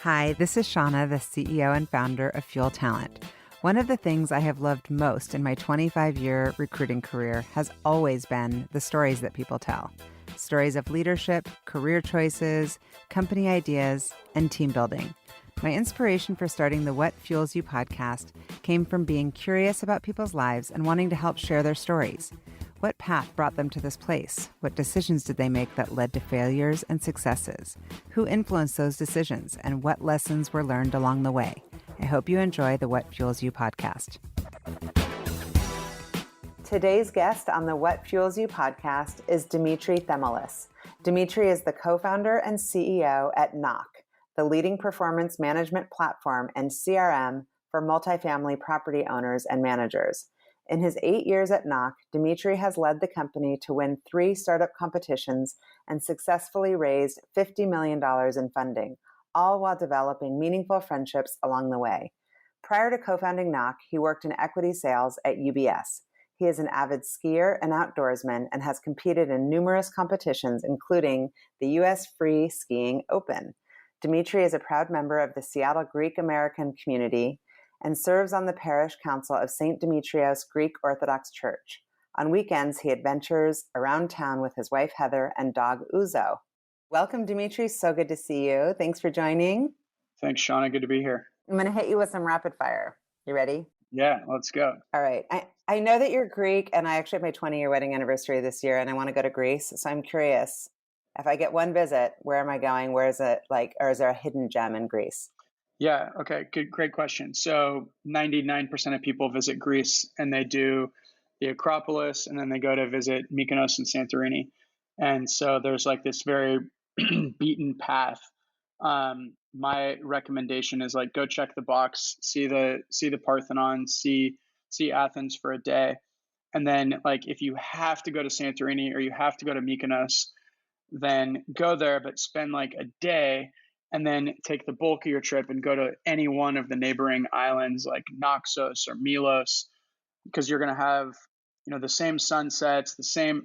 Hi, this is Shauna, the CEO and founder of Fuel Talent. One of the things I have loved most in my 25-year recruiting career has always been the stories that people tell. Stories of leadership, career choices, company ideas, and team building. My inspiration for starting the What Fuels You podcast came from being curious about people's lives and wanting to help share their stories. What path brought them to this place? What decisions did they make that led to failures and successes? Who influenced those decisions, and what lessons were learned along the way? I hope you enjoy the What Fuels You podcast. Today's guest on the What Fuels You podcast is Demetri Themelis. Demetri is the co-founder and CEO at Knock, the leading performance management platform and CRM for multifamily property owners and managers. In his 8 years at Knock, Demetri has led the company to win 3 startup competitions and successfully raised $50 million in funding, all while developing meaningful friendships along the way. Prior to co-founding Knock, he worked in equity sales at UBS. He is an avid skier and outdoorsman and has competed in numerous competitions, including the US Freeskiing Open. Demetri is a proud member of the Seattle Greek American community and serves on the parish council of St. Demetrios Greek Othordox Church. On weekends, he adventures around town with his wife, Heather, and dog, Ouzo. Welcome, Demetri. So good to see you. Thanks for joining. Thanks, Shauna. Good to be here. I'm going to hit you with some rapid fire. You ready? Yeah, let's go. All right. I know that you're Greek, and I actually have my 20-year wedding anniversary this year, and I want to go to Greece. So I'm curious, if I get one visit, where am I going? Where is it like, or is there a hidden gem in Greece? Yeah, okay, great question. So 99% of people visit Greece and they do the Acropolis and then they go to visit Mykonos and Santorini. And so there's like this very beaten path. My recommendation is like go check the box, see the Parthenon, see Athens for a day. And then like if you have to go to Santorini or you have to go to Mykonos, then go there, but spend like a day and then take the bulk of your trip and go to any one of the neighboring islands like Naxos or Milos, because you're going to have, the same sunsets, the same,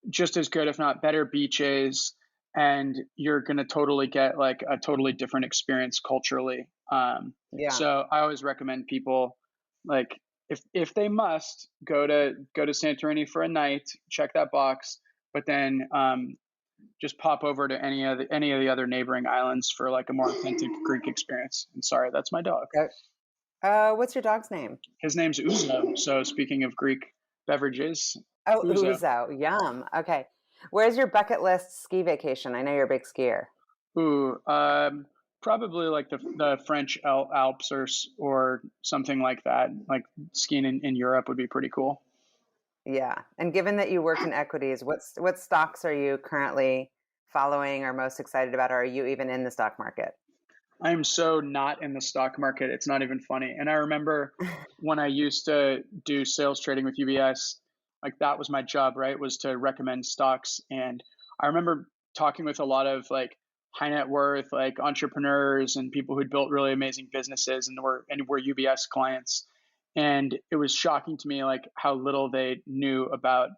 just as good, if not better beaches. And you're going to totally get like a totally different experience culturally. So I always recommend people like, if they must go to Santorini for a night, check that box, but then, just pop over to any of the other neighboring islands for like a more authentic Greek experience. And sorry, that's my dog. What's your dog's name? His name's Ouzo. So speaking of Greek beverages. Oh, Ouzo. Yum. Okay. Where's your bucket list ski vacation? I know you're a big skier. Probably like the French Alps or something like that. Like skiing in Europe would be pretty cool. Yeah. And given that you work in equities, what stocks are you currently following or most excited about? Or are you even in the stock market? I'm so not in the stock market. It's not even funny. And I remember when I used to do sales trading with UBS, like that was my job, right? Was to recommend stocks. And I remember talking with a lot of like high net worth, like entrepreneurs and people who'd built really amazing businesses and were UBS clients. And it was shocking to me, like how little they knew about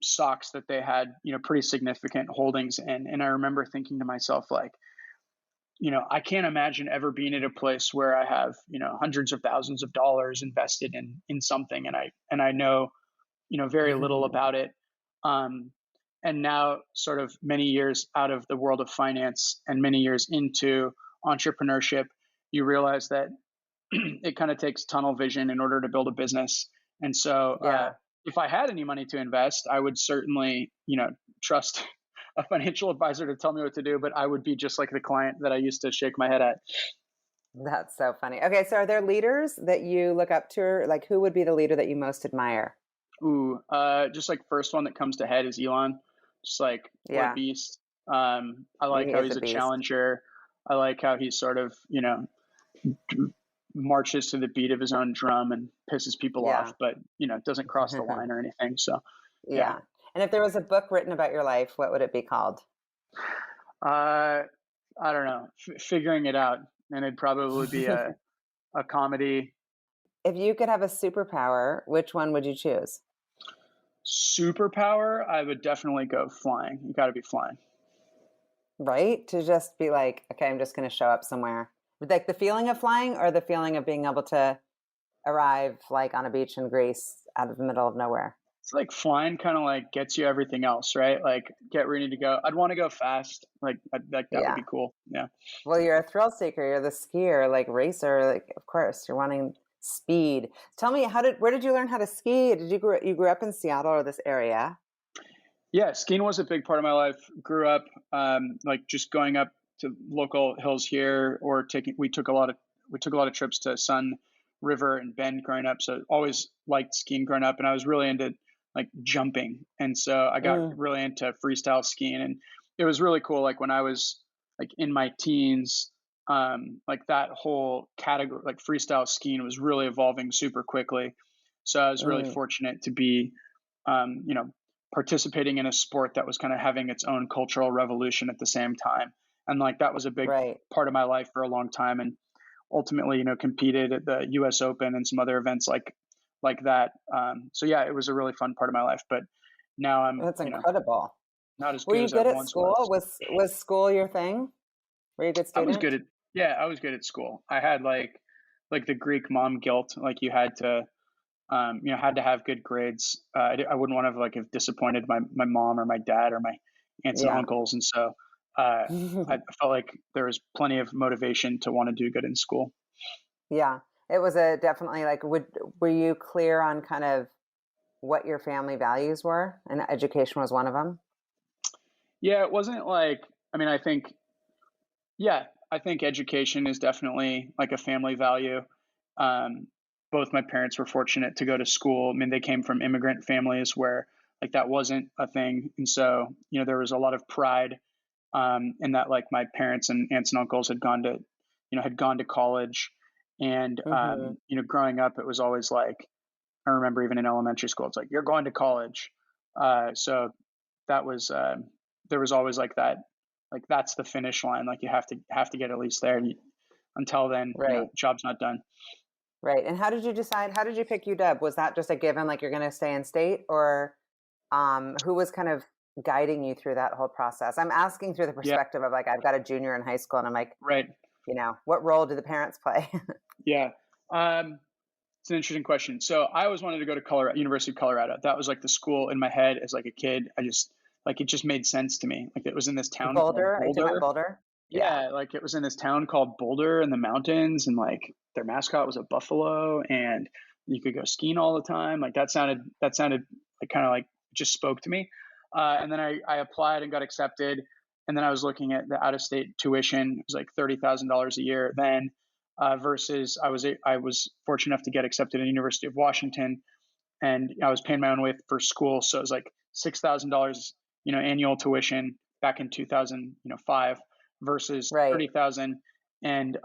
stocks that they had, pretty significant holdings in. And I remember thinking to myself, like, I can't imagine ever being at a place where I have, hundreds of thousands of dollars invested in something, and I know, very little about it. And now, sort of many years out of the world of finance and many years into entrepreneurship, you realize that it kind of takes tunnel vision in order to build a business. And so if I had any money to invest, I would certainly, trust a financial advisor to tell me what to do, but I would be just like the client that I used to shake my head at. That's so funny. Okay. So are there leaders that you look up to, or like who would be the leader that you most admire? Just like first one that comes to head is Elon. Just like what a beast. I like how he's a challenger. I like how he's sort of, marches to the beat of his own drum and pisses people off, but doesn't cross the line or anything. So yeah. And if there was a book written about your life, what would it be called? I don't know, figuring it out. And it'd probably be a comedy. If you could have a superpower, which one would you choose? Superpower, I would definitely go flying. You got to be flying. right? To just be like, okay, I'm just going to show up somewhere. Like the feeling of flying or the feeling of being able to arrive like on a beach in Greece out of the middle of nowhere. It's like flying kind of like gets you everything else, right? Like get ready to go. I'd want to go fast. Like that would Yeah. be cool. Yeah. Well, you're a thrill seeker. You're the skier, like racer. Like, of course, you're wanting speed. Tell me, where did you learn how to ski? Did you grew up in Seattle or this area? Yeah, skiing was a big part of my life. Grew up like just going up to local hills here, or taking. We took a lot of trips to Sun River and Bend growing up. So always liked skiing growing up, and I was really into like jumping, and so I got Mm, really into freestyle skiing, and it was really cool. Like when I was like in my teens, like that whole category, like freestyle skiing, was really evolving super quickly. So I was really mm, fortunate to be, you know, participating in a sport that was kind of having its own cultural revolution at the same time. And like that was a big right. part of my life for a long time. And ultimately, competed at the US Open and some other events like that. So yeah, it was a really fun part of my life. But now I'm, That's incredible. not as Were good you as I good at once school? was. Was school your thing? Were you a good I was student? good at Yeah, I was good at school. I had like the Greek mom guilt. Like you had to had to have good grades. I wouldn't want to have disappointed my mom or my dad or my aunts and Yeah. uncles, and so I felt like there was plenty of motivation to want to do good in school. Yeah. It was a definitely like were you clear on kind of what your family values were? And education was one of them? Yeah, it wasn't like I mean, I think yeah, I think education is definitely like a family value. Um, Both my parents were fortunate to go to school. I mean, they came from immigrant families where like that wasn't a thing, and so there was a lot of pride in that. Like my parents and aunts and uncles had gone to college, and Mhm. growing up, it was always like I remember even in elementary school, it's like you're going to college. So that was there was always like that, like that's the finish line. Like you have to get at least there. And until then, Right. job's not done. Right. And how did you pick UW? Was that just a given, like you're going to stay in state, or who was kind of guiding you through that whole process? I'm asking through the Yeah, perspective of like, I've got a junior in high school and I'm like, right. what role do the parents play? Yeah. It's an interesting question. So I always wanted to go to Colorado, University of Colorado. That was like the school in my head as like a kid. I just like it just made sense to me. Like it was in this town called Boulder? Are you talking about Boulder. Boulder? Yeah. Yeah, like it was in this town called Boulder in the mountains, and like their mascot was a buffalo, and you could go skiing all the time. Like that sounded like kind of like just spoke to me. And then I applied and got accepted, and then I was looking at the out of state tuition. It was like $30,000 a year then, versus I was fortunate enough to get accepted at the University of Washington, and I was paying my own way for school, so it was like $6,000, annual tuition back in 2005 versus Right. 30,000, and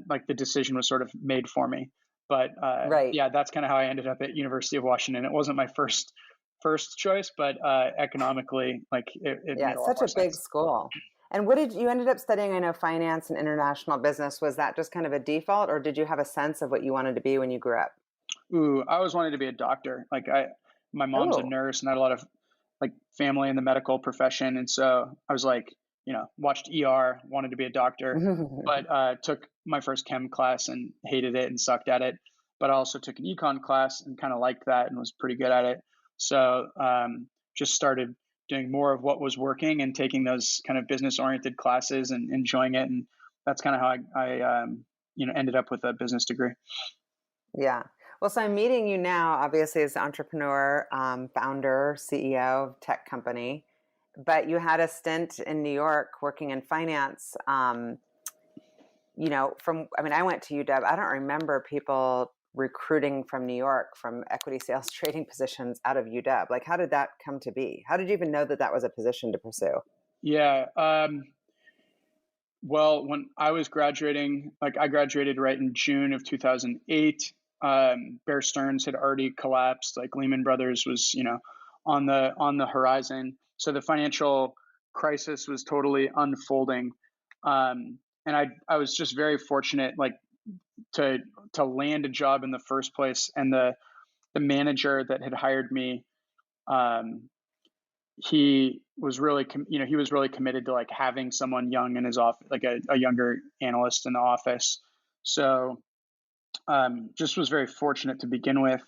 like the decision was sort of made for me. But Right. yeah, that's kind of how I ended up at University of Washington. It wasn't my first choice, but economically, like it Yeah. made a It's lot such more a big sense. school. And what did you ended up studying? I know finance and international business. Was that just kind of a default, or did you have a sense of what you wanted to be when you grew up? Ooh, I always wanted to be a doctor. My mom's a Oh. nurse, and I had a lot of like family in the medical profession, and so I was like, watched ER, wanted to be a doctor, but took my first chem class and hated it and sucked at it. But I also took an econ class and kind of liked that and was pretty good at it. So just started doing more of what was working and taking those kind of business oriented classes and enjoying it, and that's kind of how I ended up with a business degree. Yeah. Well, so I'm meeting you now, obviously, as an entrepreneur, founder, CEO of tech company, but you had a stint in New York working in finance. I went to UW. I don't remember people recruiting from New York from equity sales trading positions out of UW. Like, how did that come to be? How did you even know that that was a position to pursue? Yeah. Well, when I was graduating, like I graduated right in June of 2008. Bear Stearns had already collapsed. Like Lehman Brothers was, on the horizon. So the financial crisis was totally unfolding. And I was just very fortunate, like to land a job in the first place. And the manager that had hired me, um, he was really, he was really committed to like having someone young in his office, like a younger analyst in the office. So just was very fortunate to begin with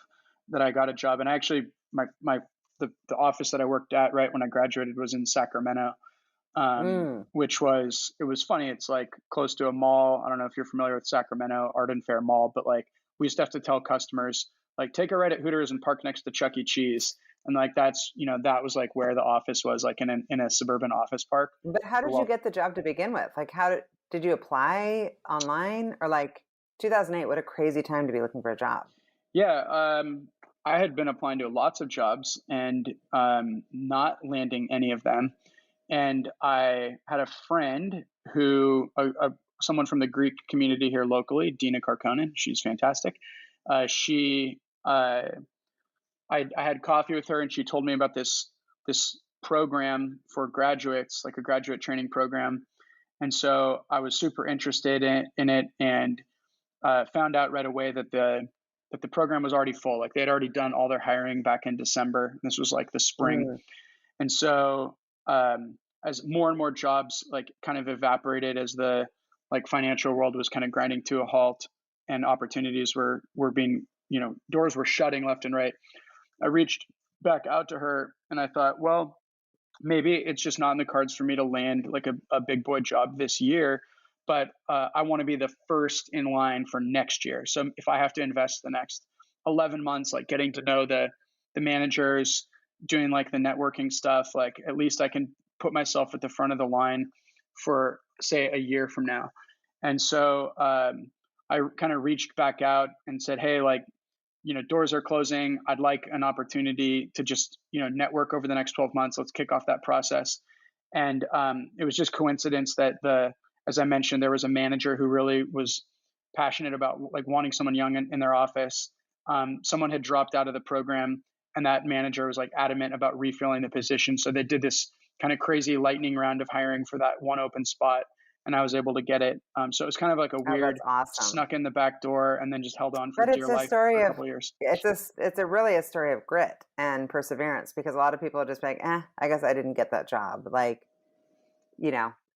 that I got a job. And actually, the office that I worked at right when I graduated was in Sacramento, which was, it was funny. It's like close to a mall. I don't know if you're familiar with Sacramento Art and Fair Mall, but like we used to have to tell customers like take a right at Hooters and park next to Chuck E. Cheese. And like that's, that was like where the office was, like in a suburban office park. But how did you get the job to begin with? Like, did you apply online, or like 2008? What a crazy time to be looking for a job. Yeah, I had been applying to lots of jobs and not landing any of them. And I had a friend who, someone from the Greek community here locally, Dina Karkonen. She's fantastic. I had coffee with her, and she told me about this program for graduates, like a graduate training program. And so I was super interested in it, and found out right away that the program was already full. Like they had already done all their hiring back in December. This was like the spring. And so as more and more jobs like kind of evaporated as the like financial world was kind of grinding to a halt, and opportunities were being, doors were shutting left and right, I reached back out to her and I thought, well, maybe it's just not in the cards for me to land like a big boy job this year, but I want to be the first in line for next year. So if I have to invest the next 11 months, like getting to know the managers, doing like the networking stuff, like at least I can put myself at the front of the line for say a year from now. And so I kind of reached back out and said, hey, like, doors are closing. I'd like an opportunity to just, network over the next 12 months. Let's kick off that process. And it was just coincidence that as I mentioned, there was a manager who really was passionate about like wanting someone young in their office. Someone had dropped out of the program, and that manager was like adamant about refilling the position. So they did this kind of crazy lightning round of hiring for that one open spot, and I was able to get it. So it was kind of like a weird, awesome. Snuck in the back door and then just held on for dear life for a couple of years. It's really a story of grit and perseverance, because a lot of people are just like, I guess I didn't get that job. Like,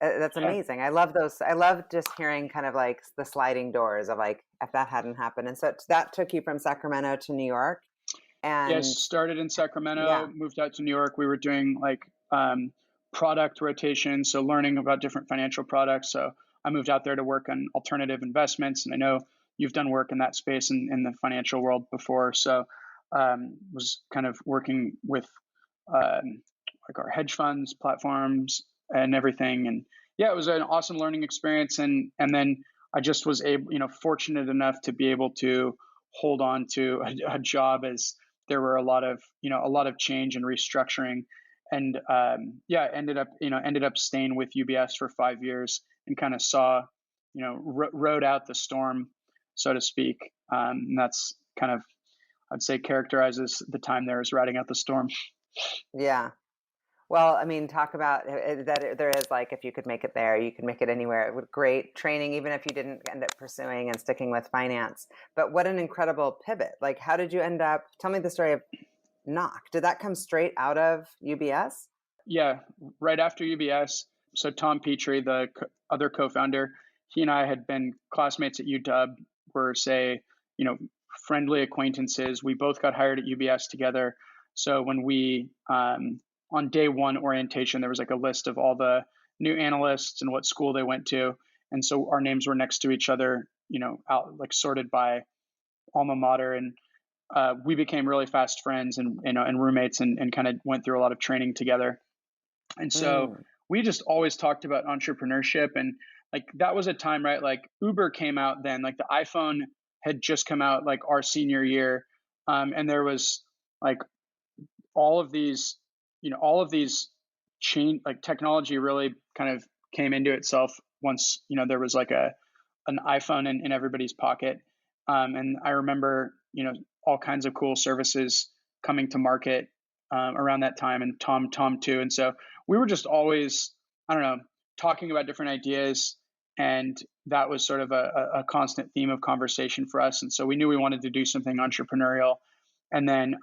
that's amazing. I love those. I love just hearing kind of like the sliding doors of like, if that hadn't happened. And so that took you from Sacramento to New York. And yes, started in Sacramento, moved out to New York. We were doing like product rotation, so learning about different financial products. So I moved out there to work on alternative investments, and I know you've done work in that space in the financial world before. So was kind of working with like our hedge funds platforms and everything. And yeah, it was an awesome learning experience. And then I just was fortunate enough to be able to hold on to a job as there were a lot of change and restructuring. And ended up staying with UBS for 5 years and kind of saw, rode out the storm, so to speak. And that's kind of, I'd say, characterizes the time there as riding out the storm. Yeah. Well, I mean, talk about that. There is like, if you could make it there, you could make it anywhere. With great training, even if you didn't end up pursuing and sticking with finance. But what an incredible pivot. Like, how did you end up? Tell me the story of Knock. Did that come straight out of UBS? Yeah, right after UBS. So Tom Petrie, the other co-founder, he and I had been classmates at UW. We're friendly acquaintances. We both got hired at UBS together. So when we on day one orientation, there was like a list of all the new analysts and what school they went to, and so our names were next to each other, out like sorted by alma mater, and we became really fast friends and roommates, and kind of went through a lot of training together. And so we just always talked about entrepreneurship, and like that was a time, right? Like Uber came out then, like the iPhone had just come out like our senior year, and there was like all of these change, like technology really kind of came into itself once there was like an iPhone in everybody's pocket, and I remember all kinds of cool services coming to market around that time, and Tom too. And so we were just always, I don't know, talking about different ideas, and that was sort of a constant theme of conversation for us. And so we knew we wanted to do something entrepreneurial. And then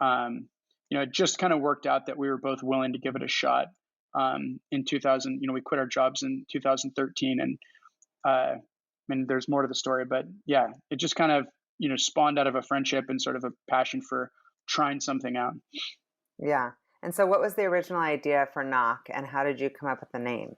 it just kind of worked out that we were both willing to give it a shot. In 2000, we quit our jobs in 2013, and I mean, there's more to the story, but yeah, it just kind of, spawned out of a friendship and sort of a passion for trying something out. Yeah. And so what was the original idea for Knock, and how did you come up with the name?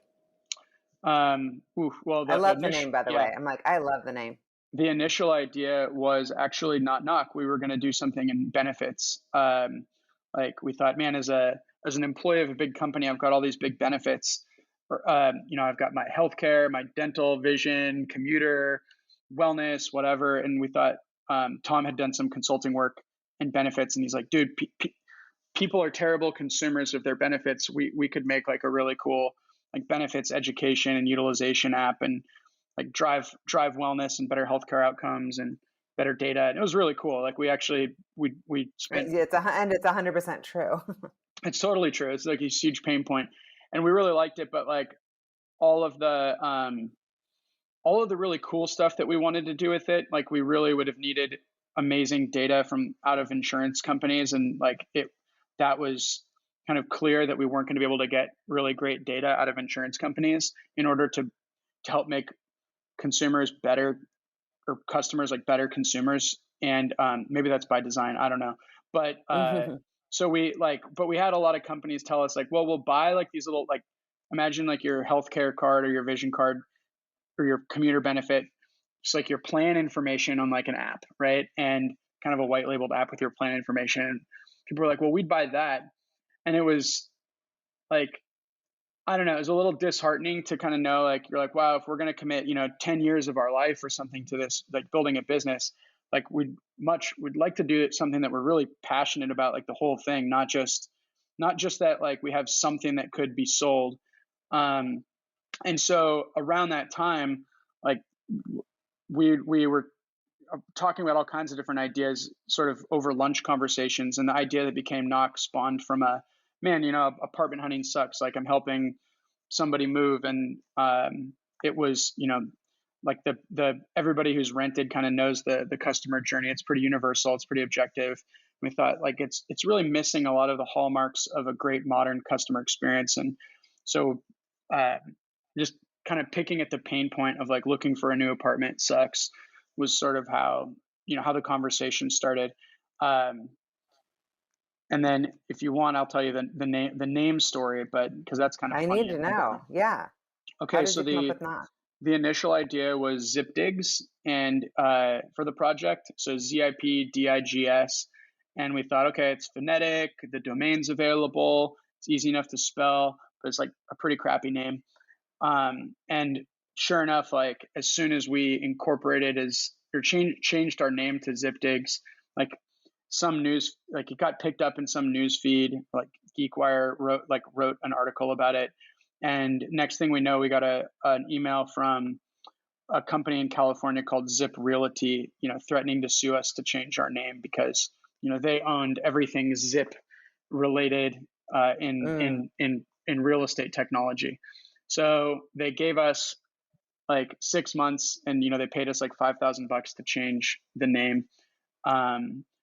Well, I love the name, by the way. I'm like, I love the name. The initial idea was actually not Knock. We were going to do something in benefits. Like we thought, man, as an employee of a big company, I've got all these big benefits. I've got my healthcare, my dental, vision, commuter, wellness, whatever. And we thought Tom had done some consulting work in benefits, and he's like, dude, people are terrible consumers of their benefits. We could make like a really cool like benefits education and utilization app, and like drive wellness and better healthcare outcomes and better data. And it was really cool. Like we spent. It's 100% true. It's totally true. It's like a huge pain point, and we really liked it. But like all of the really cool stuff that we wanted to do with it, like we really would have needed amazing data from out of insurance companies, and like that was kind of clear that we weren't going to be able to get really great data out of insurance companies in order to help make consumers better, or customers like better consumers. And maybe that's by design, I don't know. But so we had a lot of companies tell us like, well, we'll buy like these little, like, imagine like your healthcare card or your vision card or your commuter benefit, just like your plan information on like an app, right? And kind of a white labeled app with your plan information. And people were like, well, we'd buy that. And it was like, I don't know, it was a little disheartening to kind of know, like, you're like, wow, if we're going to commit, 10 years of our life or something to this, like building a business, like we'd like to do something that we're really passionate about, like the whole thing, not just that, like we have something that could be sold. And so around that time, like we were talking about all kinds of different ideas sort of over lunch conversations. And the idea that became Knock spawned from apartment hunting sucks. Like I'm helping somebody move. And it was, like the everybody who's rented kind of knows the customer journey. It's pretty universal. It's pretty objective. We thought like it's really missing a lot of the hallmarks of a great modern customer experience. And so just kind of picking at the pain point of like looking for a new apartment sucks was sort of how the conversation started. And then if you want, I'll tell you the name story, but because that's kind of I funny need to know. Yeah. Okay. How did you come up with Knock? The initial idea was zip digs, and for the project, so ZIPDIGS, and we thought, okay, it's phonetic, the domain's available, it's easy enough to spell, but it's like a pretty crappy name. And sure enough, like as soon as we incorporated changed our name to ZipDigs, like some news, like it got picked up in some news feed, like GeekWire wrote an article about it. And next thing we know, we got an email from a company in California called Zip Realty, threatening to sue us to change our name because, they owned everything Zip related in real estate technology. So they gave us like 6 months, and they paid us like $5,000 to change the name,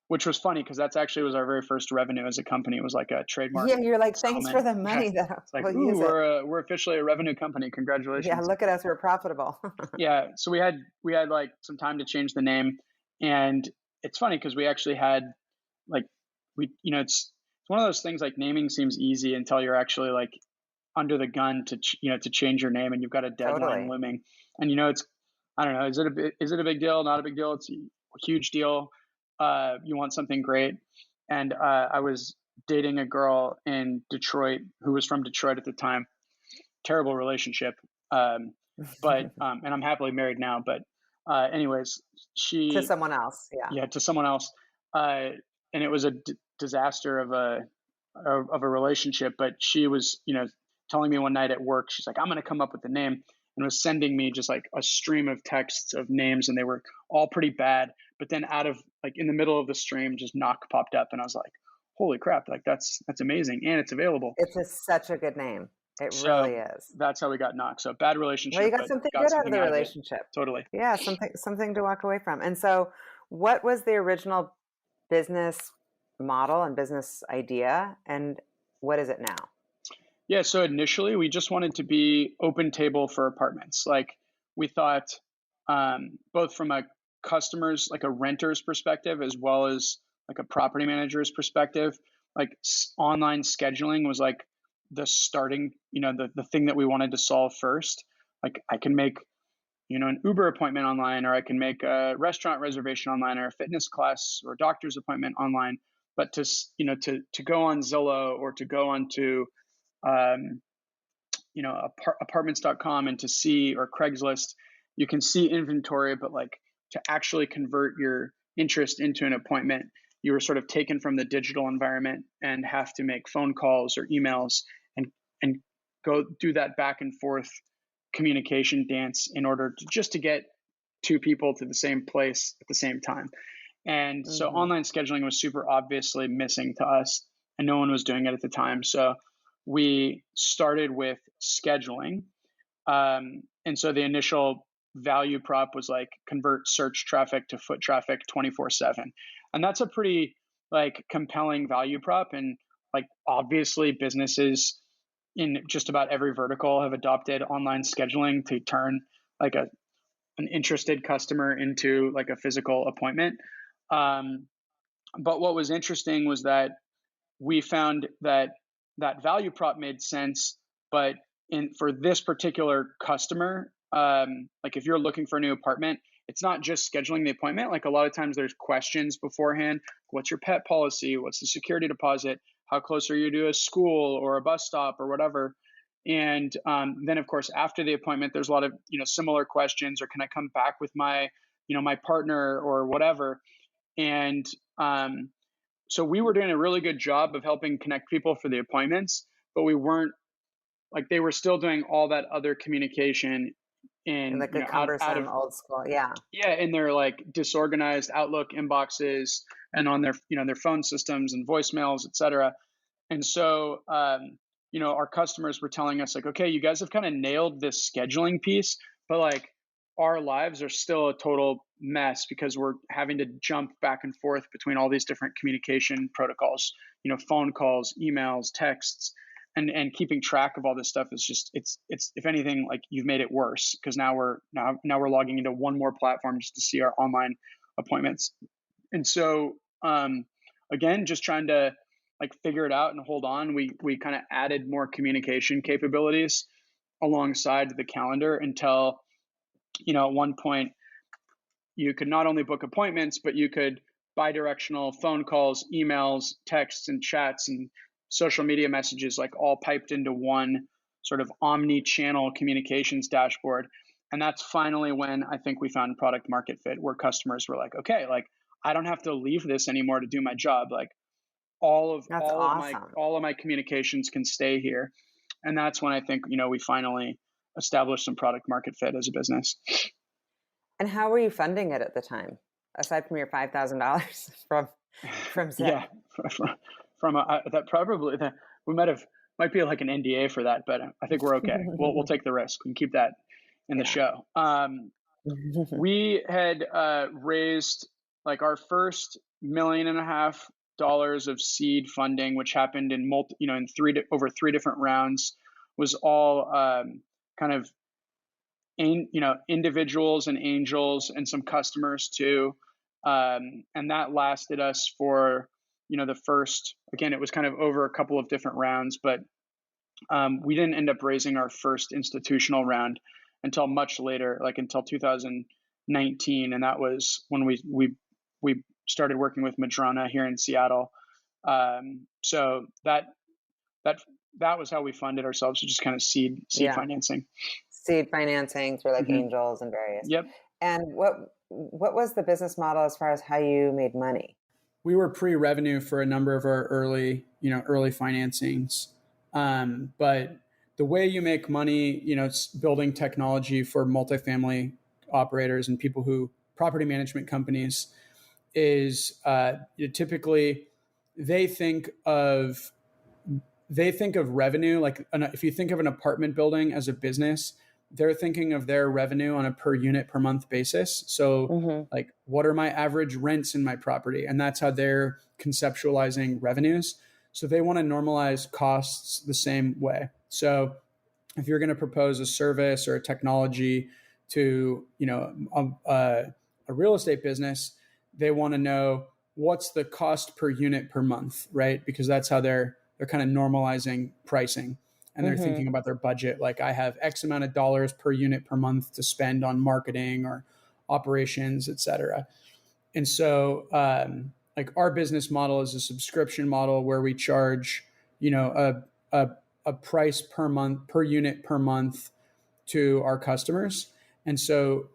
which was funny because that's actually was our very first revenue as a company. It was like a trademark. Yeah, you're like, thanks for the money. Yeah. It's like, we're officially a revenue company. Congratulations. Yeah, look at us, we're profitable. Yeah, so we had like some time to change the name, and it's funny because we actually had like it's one of those things, like naming seems easy until you're actually like under the gun to change your name, and you've got a deadline looming, and it's, I don't know, is it a big deal? Not a big deal. It's a huge deal. You want something great. And I was dating a girl in Detroit who was from Detroit at the time. Terrible relationship. But and I'm happily married now, but anyways, to someone else. Yeah, to someone else. And it was a disaster of a relationship, but she was, telling me one night at work, she's like, I'm going to come up with the name, and was sending me just like a stream of texts of names, and they were all pretty bad. But then out of like in the middle of the stream, just Knock popped up, and I was like, holy crap, like that's amazing, and it's available. It's such a good name. It really is. That's how we got Knock. So bad relationship. Well, you got something good out of the relationship. Totally. Yeah, something to walk away from. And so what was the original business model and business idea, and what is it now? Yeah, so initially we just wanted to be open table for apartments. Like we thought, both from a customer's, like a renter's perspective, as well as like a property manager's perspective, like online scheduling was like the starting, the thing that we wanted to solve first. Like I can make, an Uber appointment online, or I can make a restaurant reservation online, or a fitness class or doctor's appointment online. But to go on Zillow or to go onto um, apartments.com and to see, or Craigslist, you can see inventory, but like to actually convert your interest into an appointment, you were sort of taken from the digital environment and have to make phone calls or emails and go do that back and forth communication dance in order to get two people to the same place at the same time. And so online scheduling was super obviously missing to us, and no one was doing it at the time. So we started with scheduling. And so the initial value prop was like convert search traffic to foot traffic 24/7. And that's a pretty like compelling value prop. And like obviously businesses in just about every vertical have adopted online scheduling to turn like an interested customer into like a physical appointment. But what was interesting was that we found that that value prop made sense, but for this particular customer, like if you're looking for a new apartment, it's not just scheduling the appointment. Like a lot of times there's questions beforehand. What's your pet policy? What's the security deposit? How close are you to a school or a bus stop or whatever? And then of course, after the appointment, there's a lot of, similar questions, or can I come back with my, my partner or whatever? And so we were doing a really good job of helping connect people for the appointments, but we weren't like, they were still doing all that other communication And in, like a cumbersome old school. Yeah. in their like disorganized Outlook inboxes and on their, their phone systems and voicemails, et cetera. And so, our customers were telling us like, okay, you guys have kind of nailed this scheduling piece, but like our lives are still a total mess because we're having to jump back and forth between all these different communication protocols, phone calls, emails, texts, and keeping track of all this stuff is just, it's if anything, like you've made it worse, because now we're logging into one more platform just to see our online appointments. And so, again, just trying to like figure it out and hold on, we kind of added more communication capabilities alongside the calendar until, at one point you could not only book appointments, but you could bi-directional phone calls, emails, texts, and chats, and social media messages, like all piped into one sort of omni-channel communications dashboard. And that's finally when I think we found product market fit, where customers were like, okay, like I don't have to leave this anymore to do my job. Like That's awesome. all of my communications can stay here. And that's when I think, we finally established some product market fit as a business. And how were you funding it at the time, aside from your $5,000 from Zip? Yeah, from that probably that we might be like an NDA for that, but I think we're okay. We'll take the risk. We can keep that in the show. We had raised like our first $1.5 million of seed funding, which happened in over three different rounds, was all kind of individuals and angels and some customers too. And that lasted us for, the first, again, it was kind of over a couple of different rounds, but we didn't end up raising our first institutional round until much later, like until 2019. And that was when we started working with Madrona here in Seattle. So that was how we funded ourselves, just kind of seed financing. Seed financing through like angels and various. Yep. And what was the business model as far as how you made money? We were pre-revenue for a number of our early financings. But the way you make money, it's building technology for multifamily operators and people property management companies, is typically they think of revenue. Like if you think of an apartment building as a business, they're thinking of their revenue on a per unit per month basis. So like, what are my average rents in my property? And that's how they're conceptualizing revenues. So they want to normalize costs the same way. So if you're going to propose a service or a technology to, a real estate business, they want to know what's the cost per unit per month, right? Because that's how they're kind of normalizing pricing. And they're thinking about their budget. Like, I have X amount of dollars per unit per month to spend on marketing or operations, et cetera. And so, like, our business model is a subscription model where we charge, a price per month, per unit per month to our customers. And so,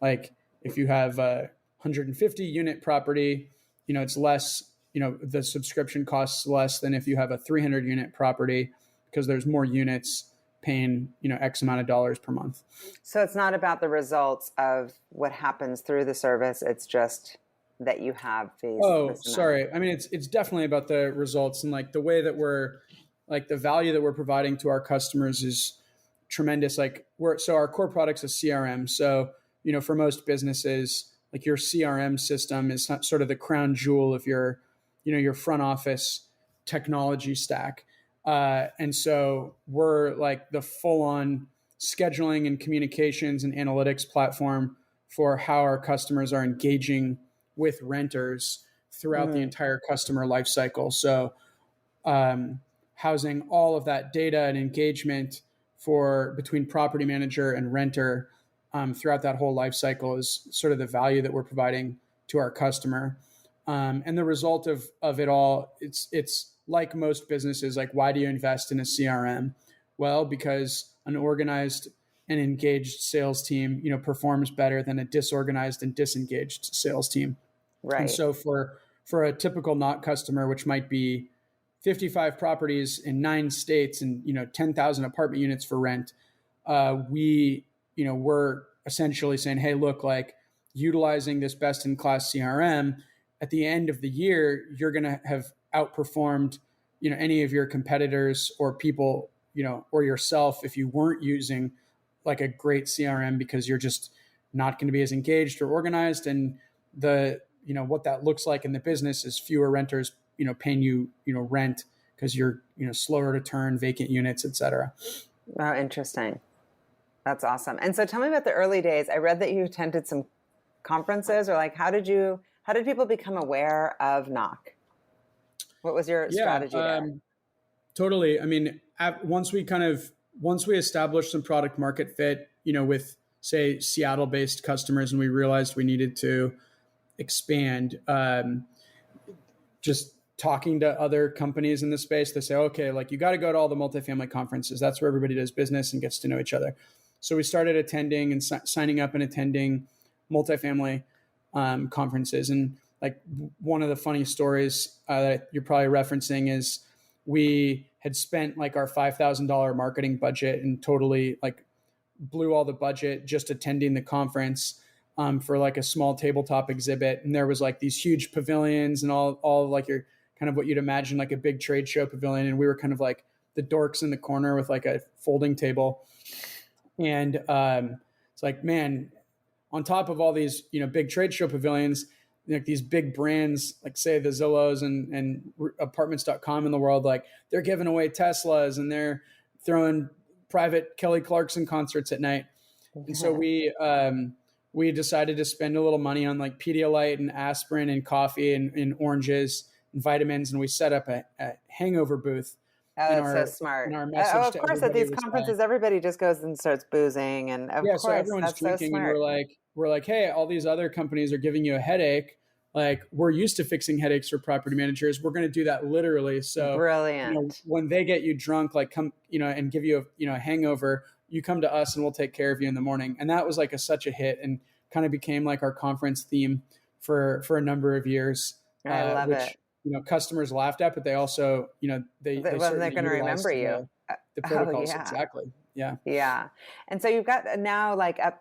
like, if you have a 150 unit property, it's less, the subscription costs less than if you have a 300 unit property, because there's more units paying, X amount of dollars per month. So it's not about the results of what happens through the service. It's just that you have these. Oh, sorry. I mean, it's definitely about the results, and like the way that the value that we're providing to our customers is tremendous. Like, so our core product's a CRM. So, for most businesses, like, your CRM system is sort of the crown jewel of your front office technology stack. And so we're like the full-on scheduling and communications and analytics platform for how our customers are engaging with renters throughout the entire customer life cycle. So housing all of that data and engagement between property manager and renter throughout that whole life cycle is sort of the value that we're providing to our customer. And the result of it all, it's like most businesses, like, why do you invest in a CRM? Well, because an organized and engaged sales team, performs better than a disorganized and disengaged sales team. Right. And so for a typical Knock customer, which might be 55 properties in 9 states and 10,000 apartment units for rent, we're essentially saying, hey, look, like, utilizing this best-in-class CRM, at the end of the year, you're going to have outperformed, any of your competitors or people, or yourself, if you weren't using like a great CRM, because you're just not going to be as engaged or organized. And what that looks like in the business is fewer renters, paying you, rent, because you're, slower to turn vacant units, et cetera. Oh, interesting. That's awesome. And so tell me about the early days. I read that you attended some conferences, or like, how did people become aware of Knock? What was your strategy there? Totally. I mean, once we established some product market fit, with, say, Seattle-based customers, and we realized we needed to expand, just talking to other companies in the space, they say, okay, like, you got to go to all the multifamily conferences. That's where everybody does business and gets to know each other. So we started attending and signing up and attending multifamily conferences. And like, one of the funny stories that you're probably referencing is we had spent like our $5,000 marketing budget and totally like blew all the budget just attending the conference for like a small tabletop exhibit. And there was like these huge pavilions and all like your kind of what you'd imagine like a big trade show pavilion. And we were kind of like the dorks in the corner with like a folding table. And it's like, man, on top of all these, big trade show pavilions, like these big brands, like say the Zillows and apartments.com in the world, like they're giving away Teslas and they're throwing private Kelly Clarkson concerts at night. And so we decided to spend a little money on like Pedialyte and aspirin and coffee and oranges and vitamins. And we set up a hangover booth. Oh, that's so smart. Of course, at these conferences, everybody just goes and starts boozing, and of course, so everyone's drinking, and we're like, hey, all these other companies are giving you a headache. Like, we're used to fixing headaches for property managers. We're going to do that literally. So brilliant. When they get you drunk, like come, and give you a hangover, you come to us and we'll take care of you in the morning. And that was like such a hit, and kind of became like our conference theme for a number of years. I love it. Customers laughed at, but they also, they're going to remember you. The protocols. Yeah. Exactly. Yeah. Yeah. And so you've got now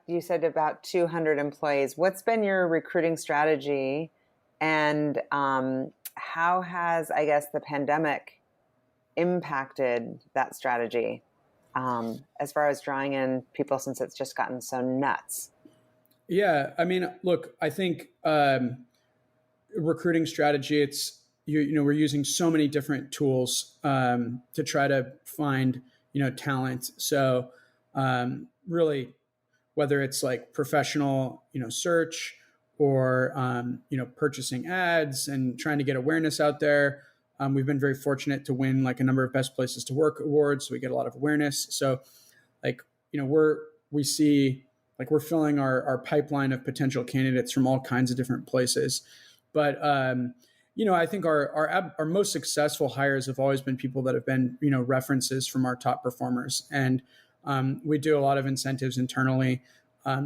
you said about 200 employees. What's been your recruiting strategy, and how has, I guess, the pandemic impacted that strategy? as far as drawing in people since it's just gotten so nuts? Yeah, I mean, look, I think recruiting strategy, it's we're using so many different tools to try to find talent. So really, whether it's like professional search or purchasing ads and trying to get awareness out there. We've been very fortunate to win like a number of best places to work awards, so we get a lot of awareness. So like we see like we're filling our pipeline of potential candidates from all kinds of different places. But I think our most successful hires have always been people that have been references from our top performers, and we do a lot of incentives internally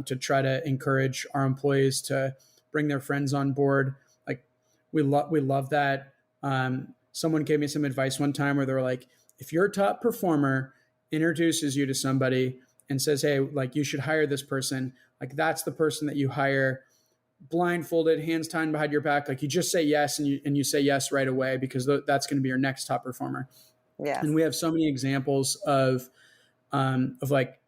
to try to encourage our employees to bring their friends on board. Like we love that. Someone gave me some advice one time where they were like, if your top performer introduces you to somebody and says, hey, like you should hire this person, like that's the person that you hire blindfolded, hands tied behind your back. Like you just say yes, and you say yes right away, because that's going to be your next top performer. Yes. And we have so many examples of like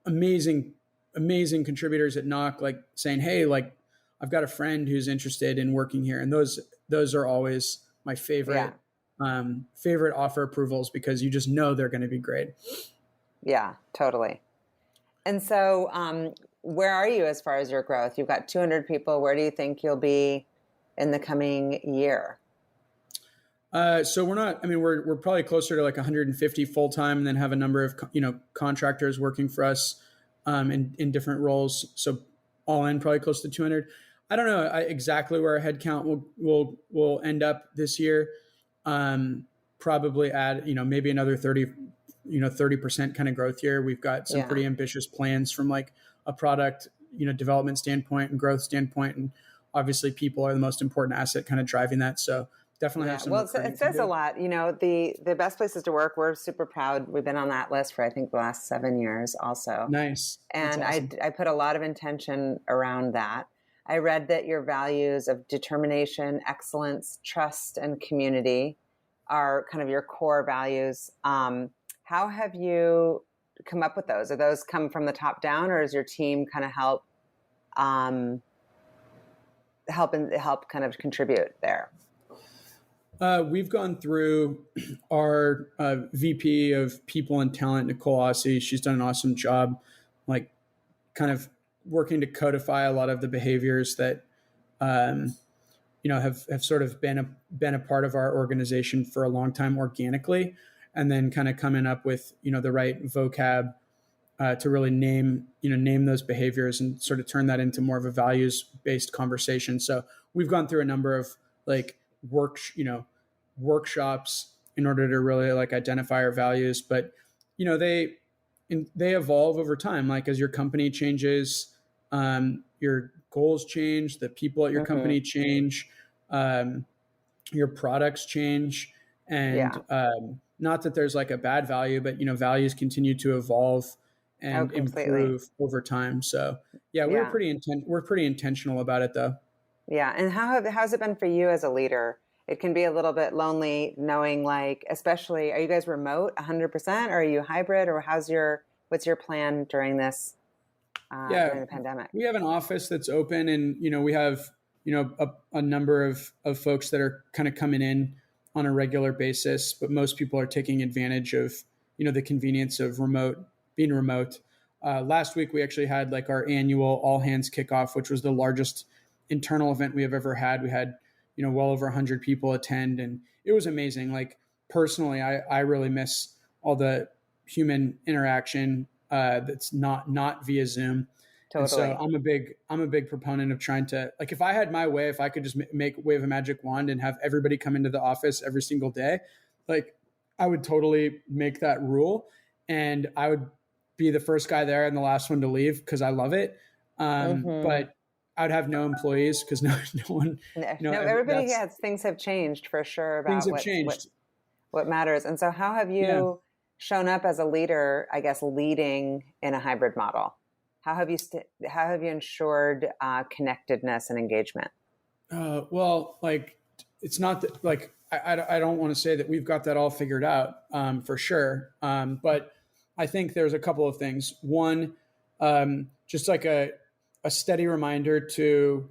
amazing contributors at Knock, like saying, hey, like I've got a friend who's interested in working here. And those are always my favorite, favorite offer approvals, because you just know they're going to be great. Yeah, totally. And so where are you as far as your growth? You've got 200 people. Where do you think you'll be in the coming year? So we're probably closer to like 150 full-time, and then have a number of, contractors working for us in different roles. So all in probably close to 200. I don't know exactly where our headcount will end up this year. Probably add, maybe another 30% kind of growth year. We've got some pretty ambitious plans from like a product, development standpoint and growth standpoint. And obviously people are the most important asset kind of driving that. So definitely have some. Well, it says a lot, the best places to work. We're super proud. We've been on that list for, I think, the last 7 years also. Nice. And awesome. I put a lot of intention around that. I read that your values of determination, excellence, trust, and community are kind of your core values. How have you come up with those? Are those come from the top down, or is your team kind of help kind of contribute there? We've gone through our VP of People and Talent, Nicole Ossie. She's done an awesome job, like kind of working to codify a lot of the behaviors that have sort of been a part of our organization for a long time organically, and then kind of coming up with the right vocab to really name those behaviors and sort of turn that into more of a values-based conversation. So we've gone through a number of like workshops in order to really like identify our values, but they evolve over time. Like as your company changes, your goals change, the people at your company change, your products change, and not that there's like a bad value, but values continue to evolve and improve over time. So we're pretty intentional about it though. Yeah. And how's it been for you as a leader? It can be a little bit lonely knowing, like, especially, are you guys remote 100%, or are you hybrid, or what's your plan during this, during the pandemic? We have an office that's open, and, we have, a number of folks that are kind of coming in on a regular basis, but most people are taking advantage of, the convenience of being remote. Last week, we actually had like our annual all hands kickoff, which was the largest internal event we have ever had. We had, well over 100 people attend, and it was amazing. Like personally, I really miss all the human interaction that's not via Zoom. Totally. And so I'm a big proponent of trying to, like, if I had my way, if I could just wave a magic wand and have everybody come into the office every single day, like I would totally make that rule, and I would be the first guy there and the last one to leave because I love it. But I'd have no employees because no one. Everybody has, things have changed for sure about what matters. And so how have you shown up as a leader, I guess, leading in a hybrid model? How have you ensured connectedness and engagement? Well, like, it's not that, like, I don't want to say that we've got that all figured out for sure. But I think there's a couple of things. One, just like a steady reminder to,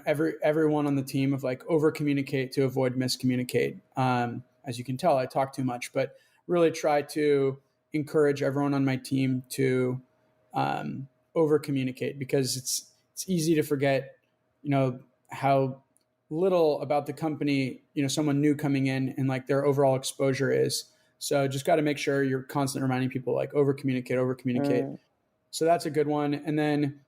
everyone on the team of like over communicate to avoid miscommunicate. As you can tell, I talk too much, but really try to encourage everyone on my team to over communicate, because it's easy to forget, how little about the company, someone new coming in and like their overall exposure is. So just got to make sure you're constantly reminding people like over communicate. So that's a good one. And then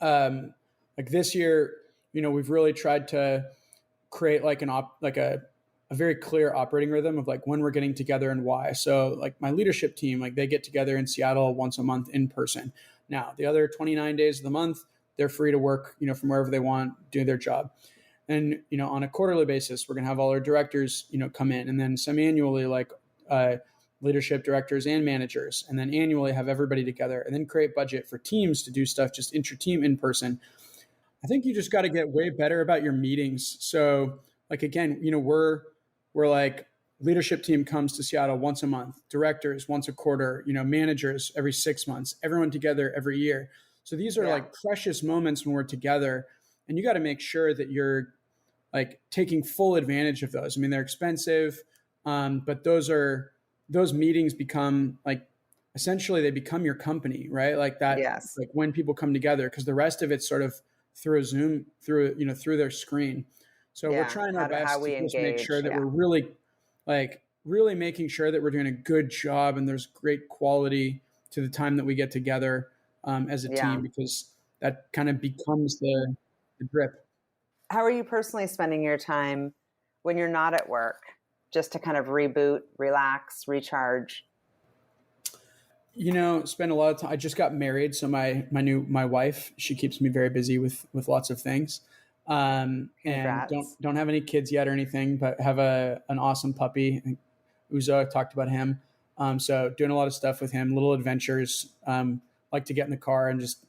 like this year, we've really tried to create like a very clear operating rhythm of like when we're getting together and why. So like my leadership team, like they get together in Seattle once a month in person. Now the other 29 days of the month, they're free to work, from wherever they want, do their job. And, on a quarterly basis, we're going to have all our directors, come in, and then semi-annually, like leadership directors and managers, and then annually have everybody together, and then create budget for teams to do stuff just intra-team in person. I think you just got to get way better about your meetings. So like, again, we're like leadership team comes to Seattle once a month, directors once a quarter, managers every 6 months, everyone together every year. So these are like precious moments when we're together, and you got to make sure that you're like taking full advantage of those. I mean, they're expensive, but those meetings become like, essentially they become your company, right? Like that, like when people come together, because the rest of it's sort of through a Zoom, through their screen. So we're trying our best to just make sure that we're really making sure that we're doing a good job and there's great quality to the time that we get together as a team, because that kind of becomes the drip. How are you personally spending your time when you're not at work, just to kind of reboot, relax, recharge? Spend a lot of time. I just got married, so my wife, she keeps me very busy with lots of things. And don't have any kids yet or anything, but have an awesome puppy, Ouzo. I've talked about him. So doing a lot of stuff with him, little adventures. Like to get in the car and just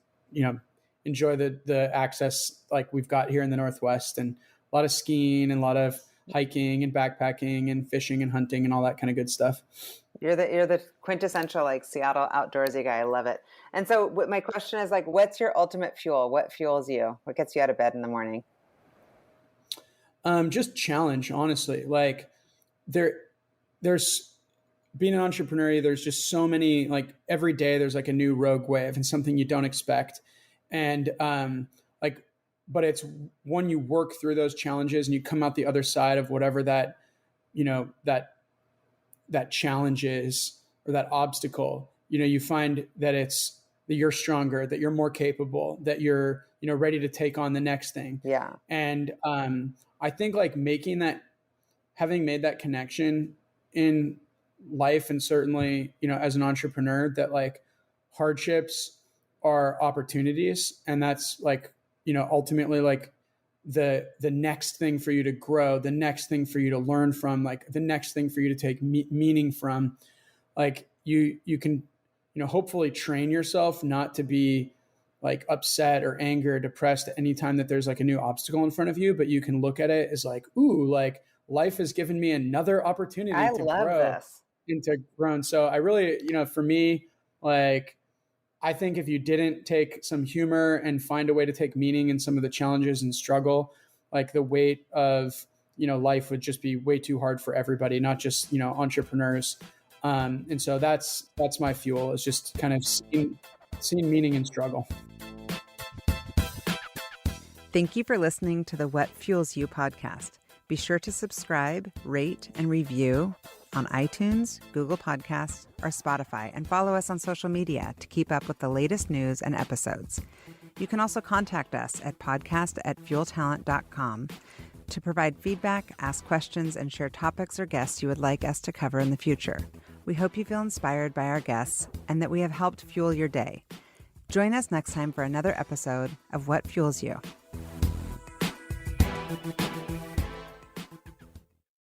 enjoy the access like we've got here in the Northwest, and a lot of skiing and a lot of hiking and backpacking and fishing and hunting and all that kind of good stuff. You're the quintessential like Seattle outdoorsy guy. I love it. And so my question is like, what's your ultimate fuel? What fuels you? What gets you out of bed in the morning? Just challenge, honestly. Like there's being an entrepreneur, there's just so many, like every day there's like a new rogue wave and something you don't expect. And but it's when you work through those challenges and you come out the other side of whatever that challenge is, or that obstacle, you find that you're stronger, that you're more capable, that you're, ready to take on the next thing. Yeah. And I think like having made that connection in life, and certainly, as an entrepreneur, that like hardships are opportunities, and that's like, ultimately like the next thing for you to grow, the next thing for you to learn from, like the next thing for you to take meaning from. Like you can, hopefully train yourself not to be like upset or angry or depressed at any time that there's like a new obstacle in front of you, but you can look at it as like, ooh, like life has given me another opportunity to grow into grown. So I really, for me, like, I think if you didn't take some humor and find a way to take meaning in some of the challenges and struggle, like the weight of, life would just be way too hard for everybody, not just, entrepreneurs. And so that's my fuel, is just kind of seeing meaning in struggle. Thank you for listening to the What Fuels You podcast. Be sure to subscribe, rate, and review on iTunes, Google Podcasts, or Spotify, and follow us on social media to keep up with the latest news and episodes. You can also contact us at podcast@fueltalent.com to provide feedback, ask questions, and share topics or guests you would like us to cover in the future. We hope you feel inspired by our guests and that we have helped fuel your day. Join us next time for another episode of What Fuels You.